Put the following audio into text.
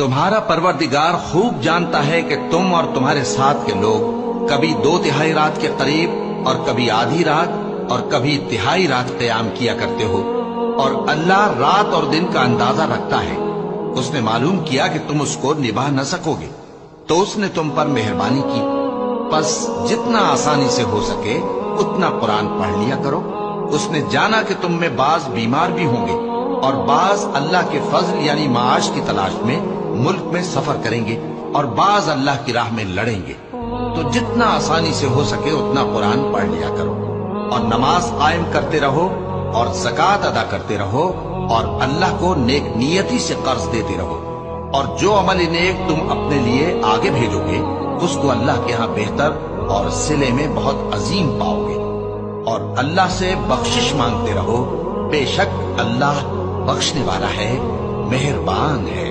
تمہارا پروردگار خوب جانتا ہے کہ تم اور تمہارے ساتھ کے لوگ کبھی 2/3 رات کے قریب اور کبھی آدھی رات اور کبھی تہائی رات قیام کیا کرتے ہو، اور اللہ رات اور دن کا اندازہ رکھتا ہے۔ اس نے معلوم کیا کہ تم اس کو نبھا نہ سکو گے تو اس نے تم پر مہربانی کی، پس جتنا آسانی سے ہو سکے اتنا قرآن پڑھ لیا کرو۔ اس نے جانا کہ تم میں بعض بیمار بھی ہوں گے اور بعض اللہ کے فضل یعنی معاش کی تلاش میں ملک میں سفر کریں گے اور بعض اللہ کی راہ میں لڑیں گے، تو جتنا آسانی سے ہو سکے اتنا قرآن پڑھ لیا کرو، اور نماز قائم کرتے رہو اور زکوٰۃ ادا کرتے رہو اور اللہ کو نیک نیتی سے قرض دیتے رہو، اور جو عمل نیک تم اپنے لیے آگے بھیجو گے اس کو اللہ کے ہاں بہتر اور صلے میں بہت عظیم پاؤ گے، اور اللہ سے بخشش مانگتے رہو، بے شک اللہ بخشنے والا ہے، مہربان ہے۔